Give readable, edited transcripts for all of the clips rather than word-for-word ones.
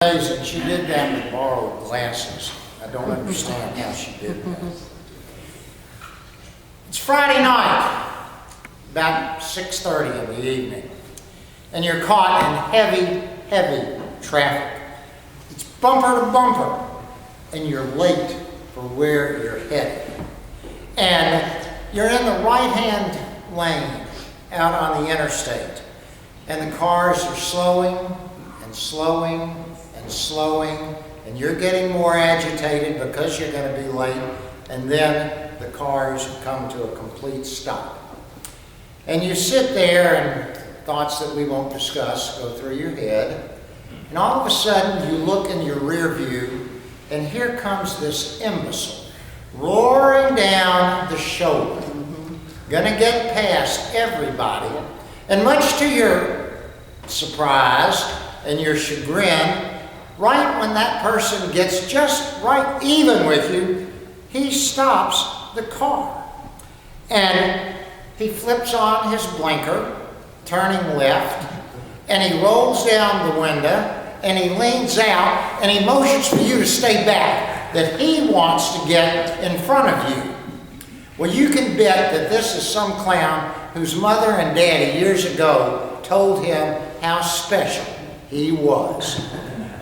Amazing. She did that with borrowed glasses. I don't understand how she did that. It's Friday night, about 6:30 in the evening, and you're caught in heavy traffic. It's bumper to bumper, and you're late for where you're headed. And you're in the right-hand lane out on the interstate, and the cars are slowing and slowing and slowing, and you're getting more agitated because you're going to be late, and then the cars come to a complete stop. And you sit there and thoughts that we won't discuss go through your head, and all of a sudden you look in your rear view, and here comes this imbecile roaring down the shoulder, gonna get past everybody, and much to your surprise and your chagrin, right when that person gets just right even with you, he stops the car. And he flips on his blinker, turning left, and he rolls down the window, and he leans out, and he motions for you to stay back, that he wants to get in front of you. Well, you can bet that this is some clown whose mother and daddy years ago told him how special he was,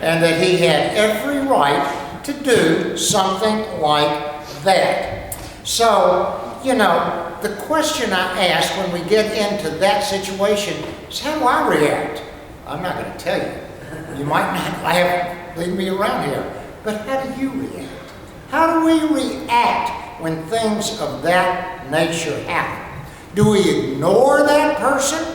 and that he had every right to do something like that. So, you know, the question I ask when we get into that situation is, how do I react? I'm not going to tell you. You might not laugh, leave me around here, but how do you react? How do we react when things of that nature happen? Do we ignore that person?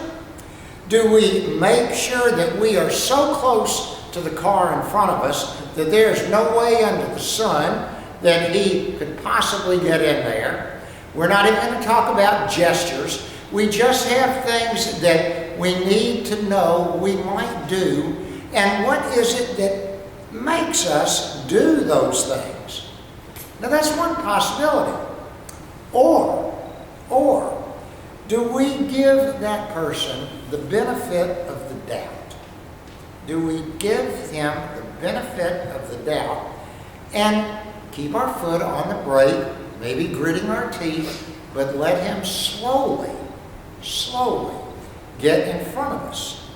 Do we make sure that we are so close to the car in front of us that there's no way under the sun that he could possibly get in there? We're not even going to talk about gestures. We just have things that we need to know we might do, and what is it that makes us do those things? Now that's one possibility. Or do we give that person the benefit of the doubt? Do we give him the benefit of the doubt and keep our foot on the brake, maybe gritting our teeth, but let him slowly get in front of us?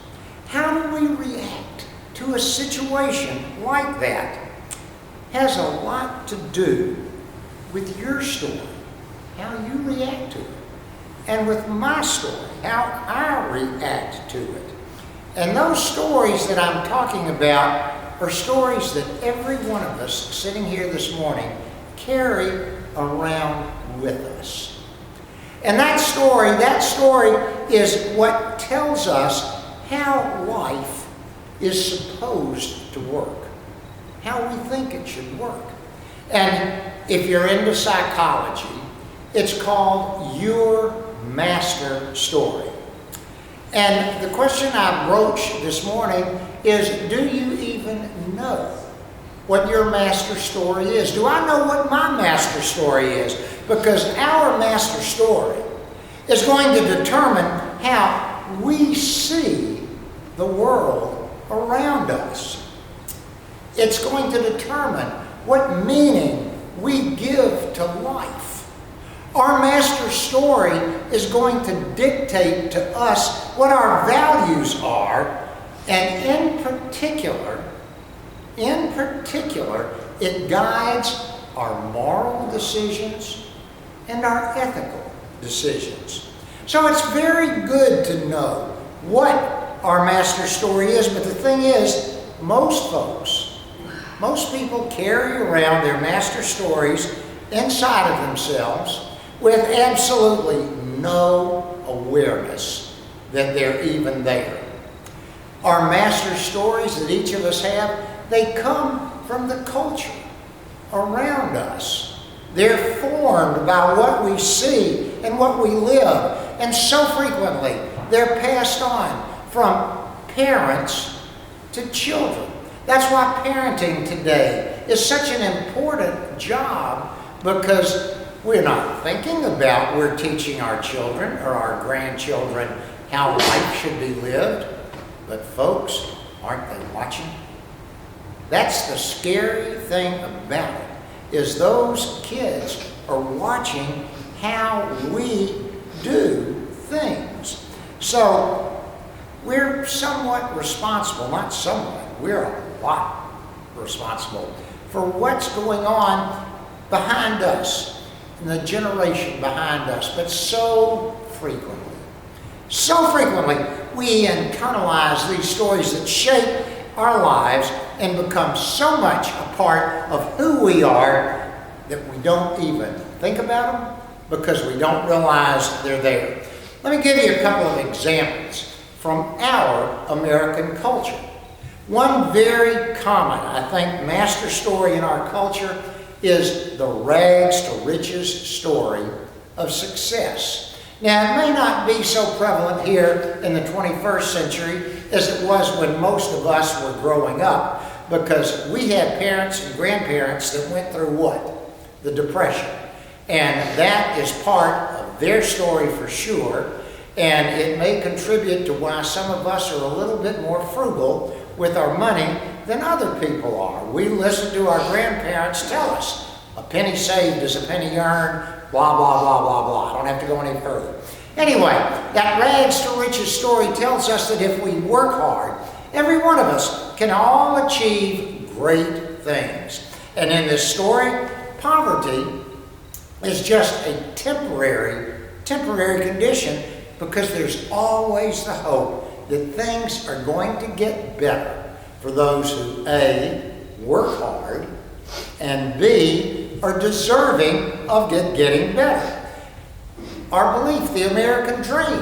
How do we react to a situation like that? Has a lot to do with your story, how you react to it, and with my story, how I react to it. And those stories that I'm talking about are stories that every one of us sitting here this morning carry around with us. And that story is what tells us how life is supposed to work, how we think it should work. And if you're into psychology, it's called your master story. And the question I broached this morning is, do you even know what your master story is? Do I know what my master story is? Because our master story is going to determine how we see the world around us. It's going to determine what meaning we give to life. Our master story is going to dictate to us what our values are, and in particular, it guides our moral decisions and our ethical decisions. So it's very good to know what our master story is, but the thing is, most people carry around their master stories inside of themselves with absolutely no awareness that they're even there. Our master stories that each of us have, they come from the culture around us. They're formed by what we see and what we live. And so frequently, they're passed on from parents to children. That's why parenting today is such an important job, because we're not thinking about, we're teaching our children or our grandchildren how life should be lived. But folks, aren't they watching? That's the scary thing about it, is those kids are watching how we do things. So we're somewhat responsible, not somewhat, we're a lot responsible for what's going on behind us, and the generation behind us. But so frequently, we internalize these stories that shape our lives and become so much a part of who we are that we don't even think about them because we don't realize they're there. Let me give you a couple of examples from our American culture. One very common, I think, master story in our culture is the rags to riches story of success. Now, it may not be so prevalent here in the 21st century as it was when most of us were growing up, because we had parents and grandparents that went through what? The Depression. And that is part of their story for sure, and it may contribute to why some of us are a little bit more frugal with our money than other people are. We listen to our grandparents tell us, a penny saved is a penny earned, blah, blah, blah, blah, blah. I don't have to go any further. Anyway, that rags to riches story tells us that if we work hard, every one of us can all achieve great things. And in this story, poverty is just a temporary condition, because there's always the hope that things are going to get better for those who A, work hard, and B, are deserving of getting better. Our belief, the American dream,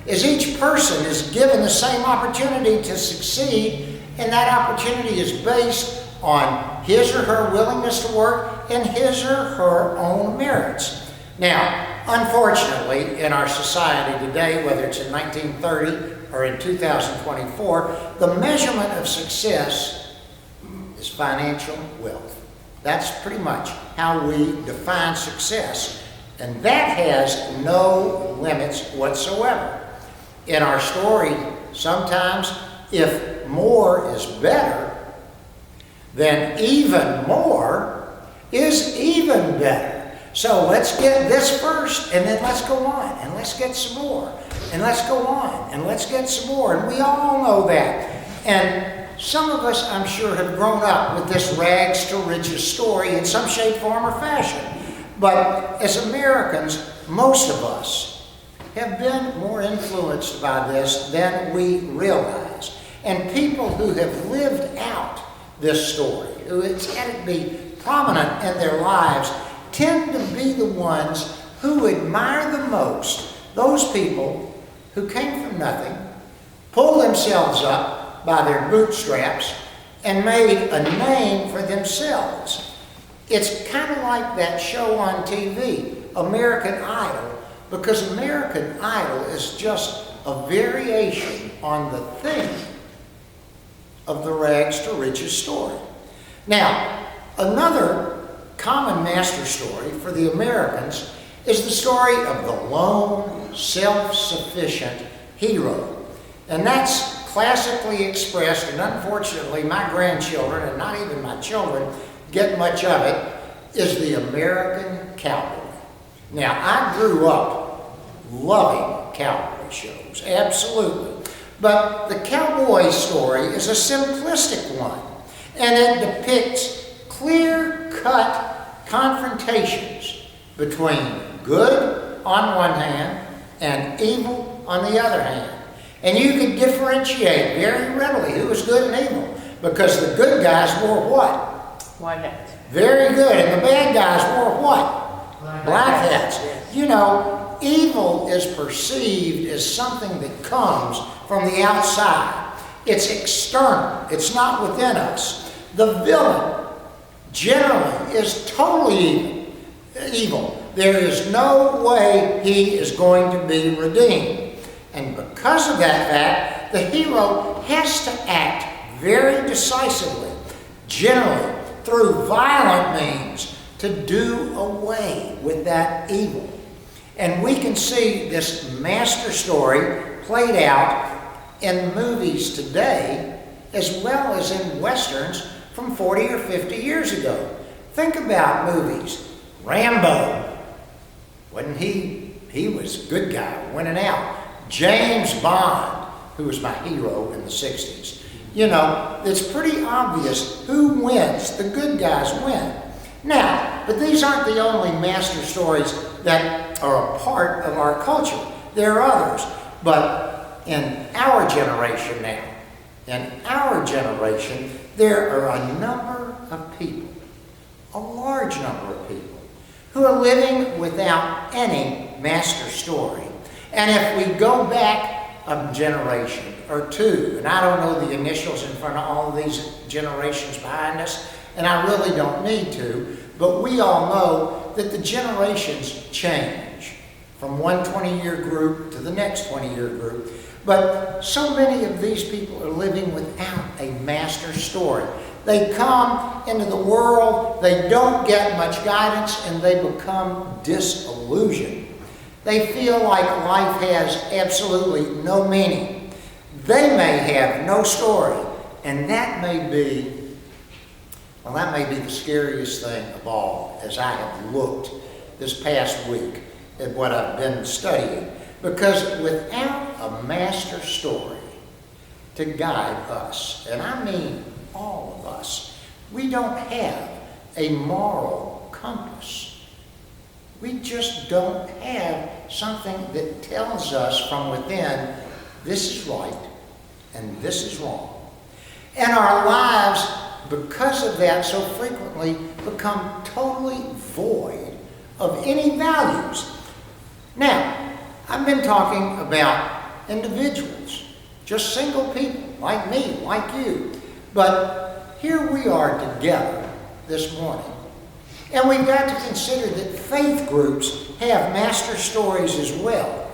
is each person is given the same opportunity to succeed, and that opportunity is based on his or her willingness to work and his or her own merits. Now, unfortunately, in our society today, whether it's in 1930 or in 2024, the measurement of success is financial wealth. That's pretty much how we define success. And that has no limits whatsoever. In our story, sometimes if more is better, then even more is even better. So let's get this first, and then let's go on, and let's get some more, and let's go on, and let's get some more. And we all know that. And some of us, I'm sure, have grown up with this rags to riches story in some shape, form, or fashion. But as Americans, most of us have been more influenced by this than we realize. And people who have lived out this story, who has had it be prominent in their lives, tend to be the ones who admire the most those people who came from nothing, pulled themselves up by their bootstraps, and made a name for themselves. It's kind of like that show on TV, American Idol, because American Idol is just a variation on the theme of the rags to riches story. Now, another common master story for the Americans is the story of the lone, self-sufficient hero. And that's classically expressed, and unfortunately my grandchildren, and not even my children, get much of it, is the American cowboy. Now, I grew up loving cowboy shows, absolutely. But the cowboy story is a simplistic one, and it depicts clear-cut confrontations between good on one hand and evil on the other hand. And you can differentiate very readily who is good and evil, because the good guys wore what? White hats. Very good. And the bad guys wore what? Black hats. You know, evil is perceived as something that comes from the outside. It's external. It's not within us. The villain generally is totally evil. There is no way he is going to be redeemed. And because of that fact, the hero has to act very decisively, generally through violent means, to do away with that evil. And we can see this master story played out in movies today, as well as in westerns, from 40 or 50 years ago. Think about movies. Rambo. Wasn't he? He was a good guy, winning out. James Bond, who was my hero in the 60s. You know, it's pretty obvious who wins. The good guys win. Now, but these aren't the only master stories that are a part of our culture. There are others. But in our generation now, there are a number of people, a large number of people, who are living without any master story. And if we go back a generation or two, and I don't know the initials in front of all of these generations behind us, and I really don't need to, but we all know that the generations change from one 20-year group to the next 20-year group. But so many of these people are living without a master story. They come into the world, they don't get much guidance, and they become disillusioned. They feel like life has absolutely no meaning. They may have no story, and that may be the scariest thing of all, as I have looked this past week at what I've been studying. Because without a master story to guide us, and I mean all of us, we don't have a moral compass. We just don't have something that tells us from within, this is right and this is wrong. And our lives, because of that, so frequently become totally void of any values. Now, I've been talking about individuals, just single people like me, like you. But here we are together this morning. And we've got to consider that faith groups have master stories as well.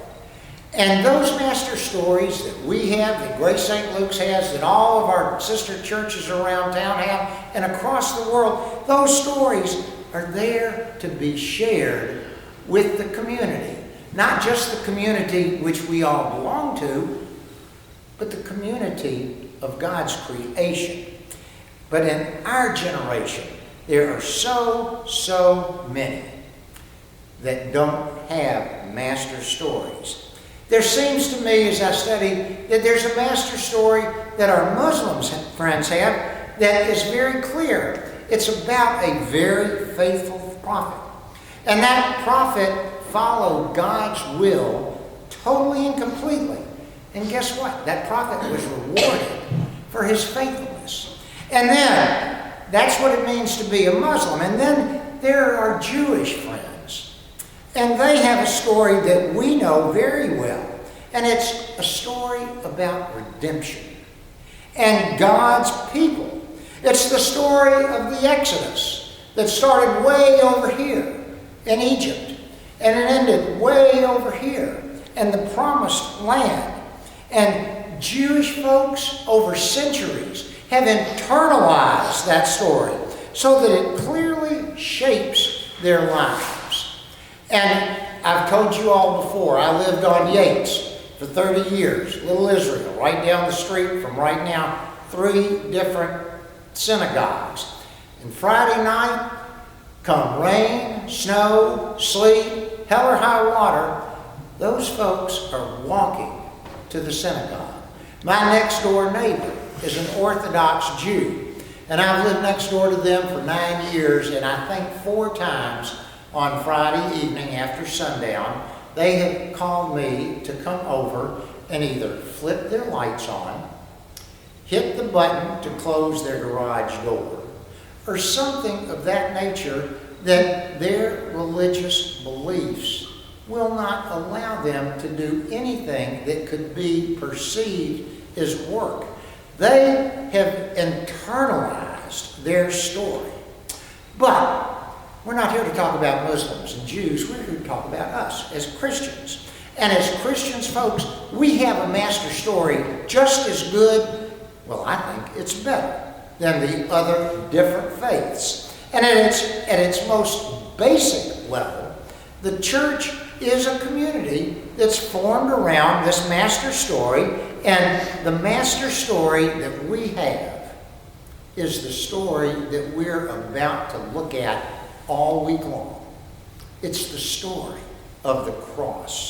And those master stories that we have, that Grace St. Luke's has, that all of our sister churches around town have, and across the world, those stories are there to be shared with the community. Not just the community which we all belong to, but the community of God's creation. But in our generation, there are so many that don't have master stories. There seems to me, as I study, that there's a master story that our Muslim friends have that is very clear. It's about a very faithful prophet. And that prophet followed God's will totally and completely. And guess what? That prophet was rewarded for his faithfulness. And then, that's what it means to be a Muslim. And then there are our Jewish friends. And they have a story that we know very well. And it's a story about redemption and God's people. It's the story of the Exodus that started way over here in Egypt. And it ended way over here in the Promised Land. And Jewish folks over centuries have internalized that story so that it clearly shapes their lives. And I've told you all before, I lived on Yates for 30 years, Little Israel, right down the street from right now, 3 different synagogues. And Friday night, come rain, snow, sleet, hell or high water, those folks are walking to the synagogue. My next door neighbor is an Orthodox Jew, and I've lived next door to them for 9 years, and I think 4 times on Friday evening after sundown, they have called me to come over and either flip their lights on, hit the button to close their garage door, or something of that nature that their religious beliefs will not allow them to do anything that could be perceived as work. They have internalized their story. But we're not here to talk about Muslims and Jews. We're here to talk about us as Christians. And as Christians, folks, we have a master story just as good, well, I think it's better than the other different faiths. And at its most basic level, the church is a community that's formed around this master story, and the master story that we have is the story that we're about to look at all week long. It's the story of the cross.